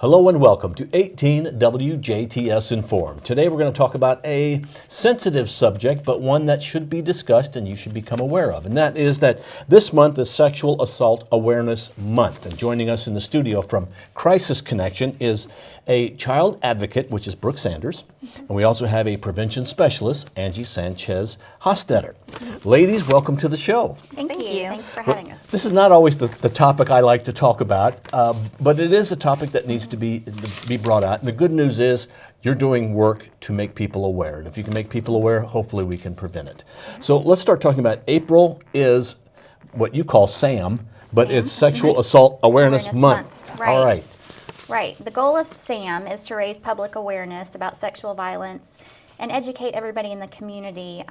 Hello and welcome to 18 WJTS Inform. Today we're going to talk about a sensitive subject, but one that should be discussed and you should become aware of. And that is that this month is Sexual Assault Awareness Month. And joining us in the studio from Crisis Connection is a child advocate, which is Brooke Sanders. And we also have a prevention specialist, Angie Sanchez-Hostetter. Ladies, welcome to the show. Thank you. Thanks for having us. This is not always the topic I like to talk about, but it is a topic that needs to be brought out. And the good news is you're doing work to make people aware. And if you can make people aware, hopefully we can prevent it. So let's start talking about April is what you call SAM, but it's Sexual Assault Awareness Month. Right. All right. Right. The goal of SAM is to raise public awareness about sexual violence and educate everybody in the community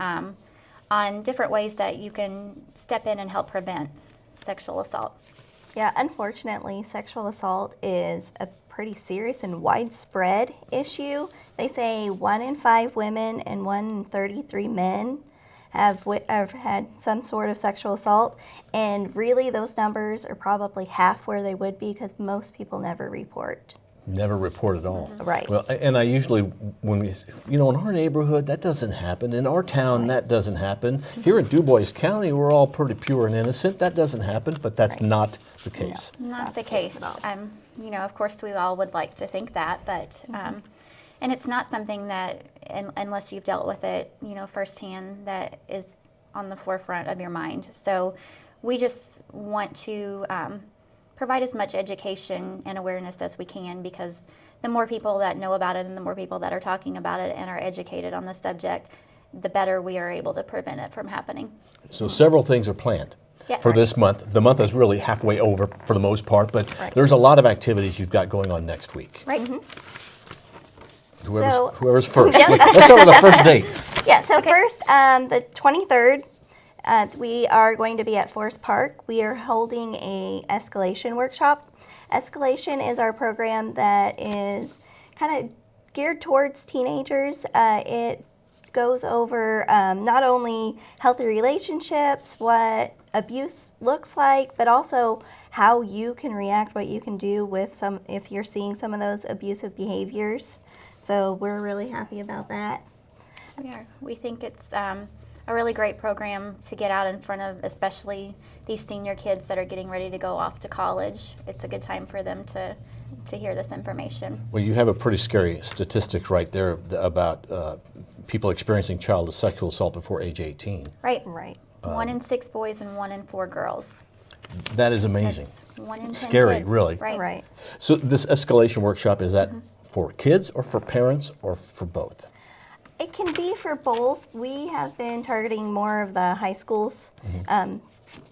on different ways that you can step in and help prevent sexual assault. Yeah, unfortunately, sexual assault is a pretty serious and widespread issue. They say 1 in 5 women and 1 in 33 men have had some sort of sexual assault, and really those numbers are probably half where they would be because most people never report. Never report at all. Right. Well, and I usually, when we, in our neighborhood, that doesn't happen. In our town, that doesn't happen. Here in Du Bois County, we're all pretty pure and innocent. That doesn't happen, but that's not the case. No, not the case. Of course, we all would like to think that, but and it's not something that, unless you've dealt with it, firsthand, that is on the forefront of your mind. So we just want to provide as much education and awareness as we can, because the more people that know about it and the more people that are talking about it and are educated on the subject, the better we are able to prevent it from happening. So several things are planned. Yes. For this month. The month is really halfway over for the most part, but there's a lot of activities you've got going on next week. Right. Whoever's first. Let's start with the first date. Yeah, so first, the 23rd, we are going to be at Forest Park. We are holding a escalation workshop. Escalation is our program that is kind of geared towards teenagers. It goes over not only healthy relationships, what abuse looks like, but also how you can react, what you can do with if you're seeing some of those abusive behaviors. So we're really happy about that. We are. We think it's a really great program to get out in front of, especially these senior kids that are getting ready to go off to college. It's a good time for them to hear this information. Well, you have a pretty scary statistic right there about people experiencing child sexual assault before age 18. Right. 1 in 6 boys and 1 in 4 girls. That is amazing. That's 1 in 10 scary, kids. really. Right. So this escalation workshop, is that for kids or for parents or for both? It can be for both. We have been targeting more of the high schools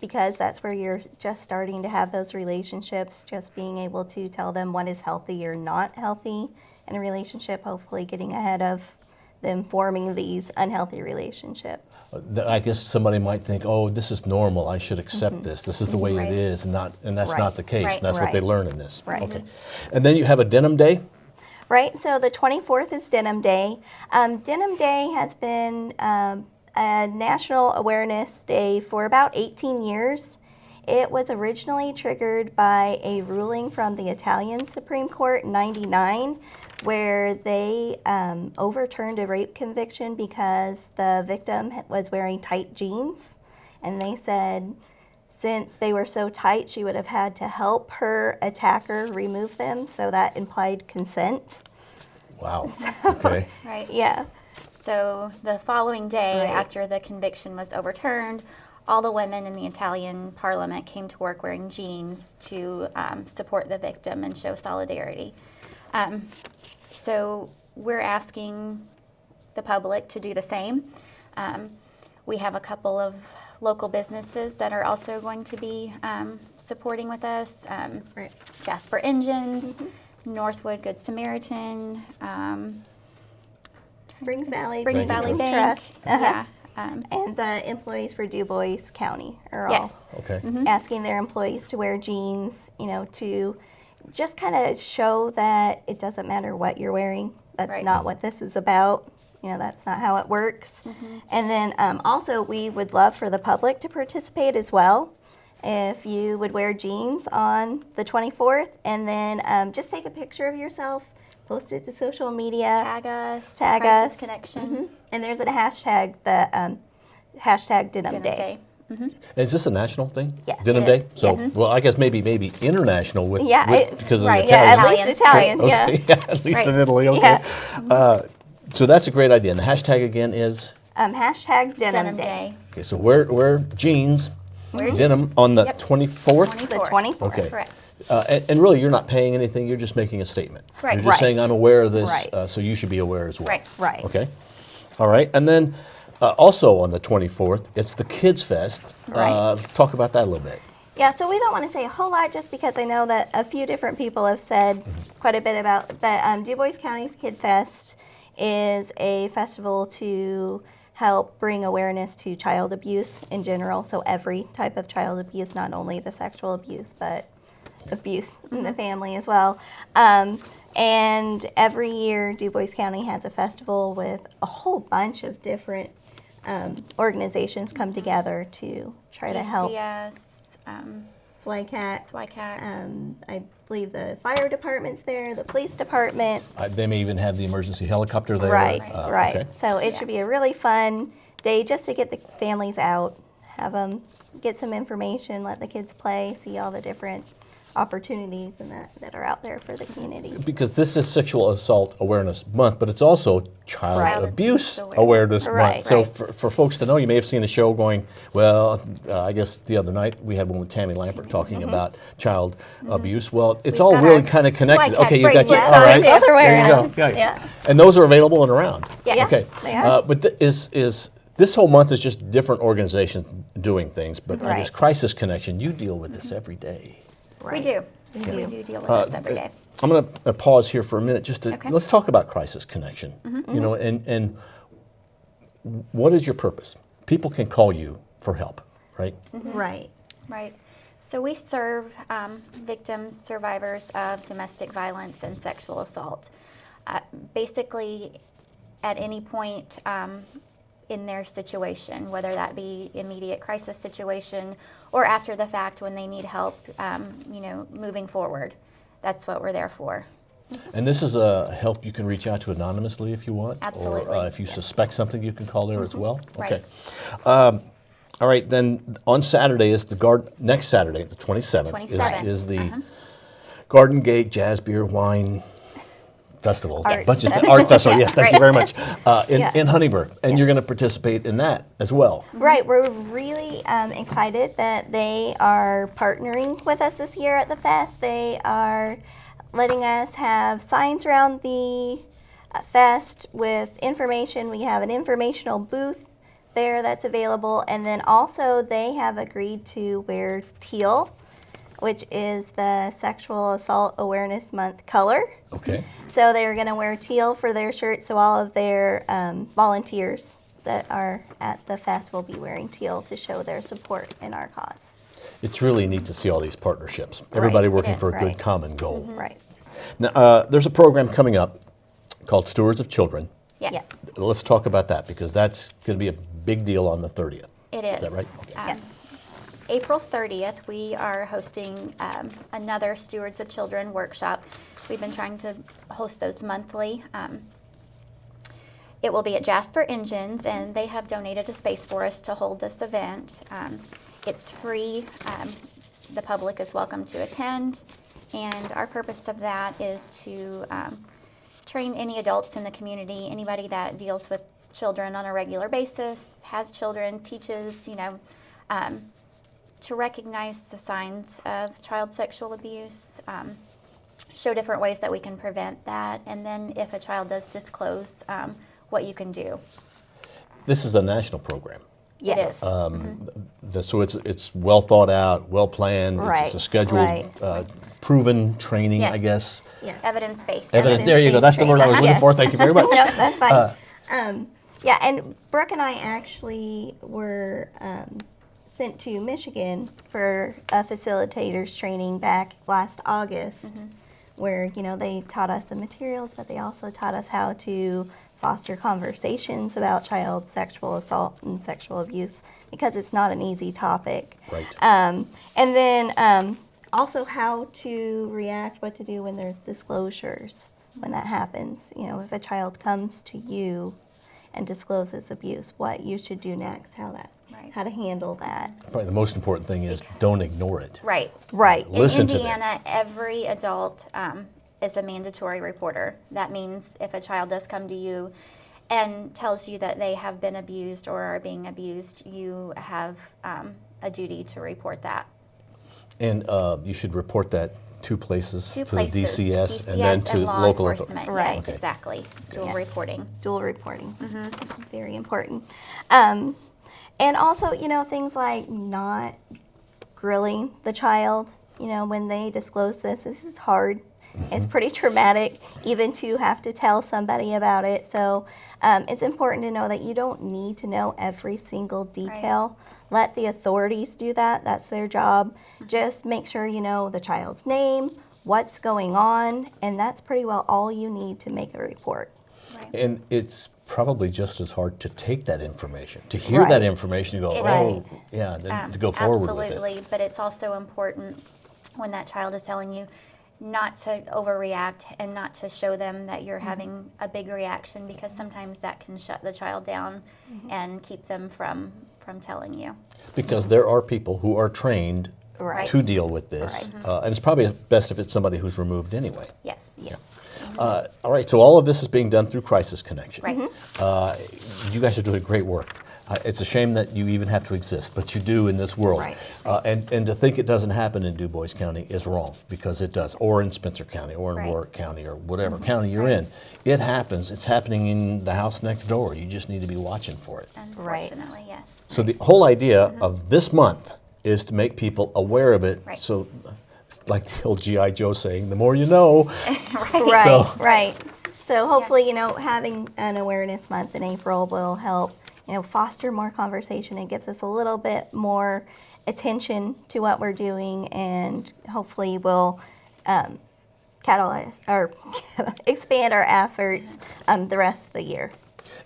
because that's where you're just starting to have those relationships, just being able to tell them what is healthy or not healthy in a relationship, hopefully getting ahead of them forming these unhealthy relationships. I guess somebody might think, oh, this is normal, I should accept this. This is the way it is, and that's not the case. And that's what they learn in this. Right. Okay. And then you have a denim day? Right, so the 24th is Denim Day. Denim Day has been a national awareness day for about 18 years. It was originally triggered by a ruling from the Italian Supreme Court in '99, where they overturned a rape conviction because the victim was wearing tight jeans. And they said since they were so tight, she would have had to help her attacker remove them, so that implied consent. Wow. Okay. Right. Yeah. So the following day, after the conviction was overturned, all the women in the Italian parliament came to work wearing jeans to support the victim and show solidarity. So we're asking the public to do the same. We have a couple of local businesses that are also going to be supporting with us. Jasper Engines, Northwood Good Samaritan, Springs Valley Bank. Trust. Yeah. And the employees for Du Bois County are all asking their employees to wear jeans, to just kind of show that it doesn't matter what you're wearing. That's not what this is about. That's not how it works. And then also we would love for the public to participate as well. if you would wear jeans on the 24th, and then just take a picture of yourself, post it to social media. Tag us. Tag Crisis us. Connection. And there's a hashtag, the hashtag Denim Day. Is this a national thing? Yes. Denim It Day? is. So, Yes. well, I guess maybe international with, Yeah, because of right, the Yeah, Italian. at least Italian, yeah. Okay, yeah, at least Right. in Italy, okay. Yeah. So that's a great idea. And the hashtag again is? Hashtag Denim, Denim Day. Day. Okay, so wear jeans, denim on the Yep. 24th? The 24th. Okay. Correct. And really, you're not paying anything. You're just making a statement. Right. You're just Right. saying, I'm aware of this, Right. so you should be aware as well. Right. Right. Okay. All right. And then also on the 24th, it's the Kids Fest. Right. Let's talk about that a little bit. Yeah, so we don't want to say a whole lot just because I know that a few different people have said quite a bit about, but Du Bois County's Kid Fest is a festival to help bring awareness to child abuse in general. So every type of child abuse, not only the sexual abuse, but abuse in the family as well. And every year, Du Bois County has a festival with a whole bunch of different organizations come together to try to help. DCS, SWICAT. SWICAT. I believe the fire department's there, the police department. They may even have the emergency helicopter there. Right, Uh, right. okay. So it should be a really fun day just to get the families out, have them get some information, let the kids play, see all the different opportunities and that are out there for the community. Because this is Sexual Assault Awareness Month, but it's also Child Right. Abuse Awareness. Awareness Right, Month. So right. for folks to know, you may have seen a show going, well, I guess the other night we had one with Tammy Lampert talking about child abuse. Well, it's We've all got really our kind of connected. SWICAT Okay, you got your, bracelets all on, right. too. Both are There you wearing go. them. Yeah. Yeah. And those are available and around. Yes. Okay. they are. But is this whole month is just different organizations doing things, but I guess Right. Crisis Connection, you deal with this every day. We do. We We do. do deal with this every day. I'm going to pause here for a minute just to Okay. let's talk about Crisis Connection. You know, and what is your purpose? People can call you for help, right? Right. Right. So we serve victims, survivors of domestic violence and sexual assault. Basically, at any point in their situation, whether that be immediate crisis situation or after the fact when they need help, moving forward. That's what we're there for. And this is a help you can reach out to anonymously if you want. Absolutely. Or if you suspect something, you can call there as well. Right. Okay. All right. Then on Saturday is next Saturday, the 27th, 27th. is the Garden Gate Jazz Beer Wine Festival. Art Bunch of Festival. art festival. Yes, thank you very much. Yeah. In Huntingburg, and you're going to participate in that as well. Right, we're really excited that they are partnering with us this year at the fest. They are letting us have signs around the fest with information. We have an informational booth there that's available, and then also they have agreed to wear teal, which is the Sexual Assault Awareness Month color. Okay. So they're going to wear teal for their shirts, so all of their volunteers that are at the fest will be wearing teal to show their support in our cause. It's really neat to see all these partnerships. Everybody it working is, for a good right. common goal. Right. Now, there's a program coming up called Stewards of Children. Yes, Yes. Let's talk about that because that's going to be a big deal on the 30th. it is. Is that right? Okay. Yes. April 30th, we are hosting another Stewards of Children workshop. We've been trying to host those monthly. It will be at Jasper Engines, and they have donated a space for us to hold this event. It's free. The public is welcome to attend, and our purpose of that is to train any adults in the community, anybody that deals with children on a regular basis, has children, teaches, to recognize the signs of child sexual abuse, show different ways that we can prevent that, and then if a child does disclose, what you can do. This is a national program. Yes. It is. So it's well thought out, well planned. It's Right, a scheduled, right. Proven training, Yes. I guess. Yes. Evidence-based. Evidence. There you go. That's the word I was looking Yes. for. Thank you very much. No, that's fine. Yeah, and Brooke and I actually were sent to Michigan for a facilitators training back last August where, they taught us the materials, but they also taught us how to foster conversations about child sexual assault and sexual abuse, because it's not an easy topic. Right. And then also how to react, what to do when there's disclosures, when that happens. If a child comes to you and discloses abuse, what you should do next, how to handle that. Probably the most important thing is don't ignore it. Right. Right. Listen In to them. Indiana, every adult is a mandatory reporter. That means if a child does come to you and tells you that they have been abused or are being abused, you have a duty to report that. And you should report that two places, Two to places, the DCS, and then to law local enforcement. Right. Yes, Okay. exactly. Dual Yes. reporting. Dual reporting. Very important. And also, things like not grilling the child. When they disclose this is hard. It's pretty traumatic even to have to tell somebody about it. So it's important to know that you don't need to know every single detail. Let the authorities do that. That's their job. Just make sure you know the child's name, what's going on, and that's pretty well all you need to make a report. Right. And it's probably just as hard to take that information, to hear Right. that information and go, It oh, is. yeah, then to go forward with it. Absolutely, but it's also important when that child is telling you not to overreact and not to show them that you're having a big reaction, because sometimes that can shut the child down and keep them from telling you. Because there are people who are trained Right. to deal with this, and it's probably best if it's somebody who's removed anyway. Yes. Yes. All right, so all of this is being done through Crisis Connection. Right. You guys are doing great work. It's a shame that you even have to exist, but you do in this world. Right. And to think it doesn't happen in Du Bois County is wrong, because it does, or in Spencer County, or in Right. Warwick County, or whatever county you're in. It happens. It's happening in the house next door. You just need to be watching for it. Unfortunately, yes. So the whole idea of this month is to make people aware of it. Right. So, it's like the old G.I. Joe saying, the more you know. Right, So- right. So hopefully, having an awareness month in April will help, foster more conversation. It gives us a little bit more attention to what we're doing, and hopefully will catalyze or expand our efforts the rest of the year.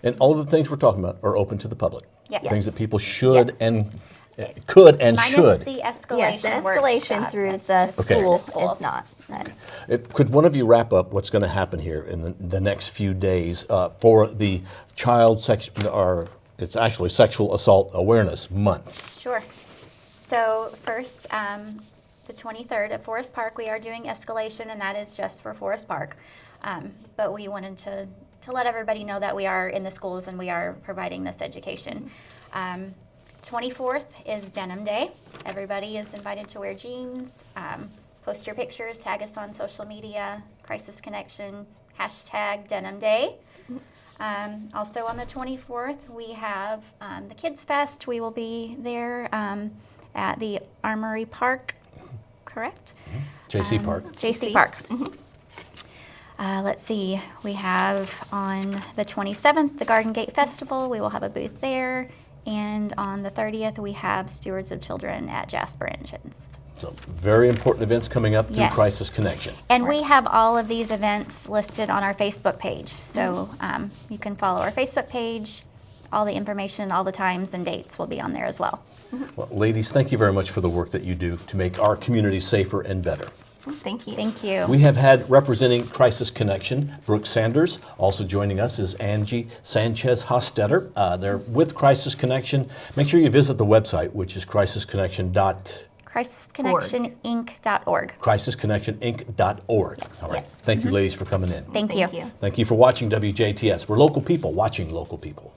And all of the things we're talking about are open to the public. Yes. Things that people should Yes. and could and Minus should. the escalation Yes, the escalation workshop. through That's the just Okay. school, the school. is not. Could one of you wrap up what's going to happen here in the next few days for the child sex, or it's actually Sexual Assault Awareness Month? Sure. So first, the 23rd at Forest Park, we are doing escalation, and that is just for Forest Park. But we wanted to let everybody know that we are in the schools and we are providing this education. 24th is Denim Day. Everybody is invited to wear jeans. Post your pictures, tag us on social media, Crisis Connection, #Denim Day. Also on the 24th, we have the Kids Fest. We will be there at the Armory Park, correct? J.C. Park. J.C. Park. Let's see, we have on the 27th, the Garden Gate Festival. We will have a booth there. And on the 30th, we have Stewards of Children at Jasper Engines. So very important events coming up through Yes. Crisis Connection. And we have all of these events listed on our Facebook page. So you can follow our Facebook page. All the information, all the times and dates will be on there as well. Well, ladies, thank you very much for the work that you do to make our community safer and better. Thank you. Thank you. We have had, representing Crisis Connection, Brooke Sanders. Also joining us is Angie Sanchez-Hostetter. They're with Crisis Connection. Make sure you visit the website, which is CrisisConnectionInc.org. crisisconnectioninc.org. All right. Thank you, ladies, for coming in. Thank you. Thank you. Thank you for watching WJTS. We're local people watching local people.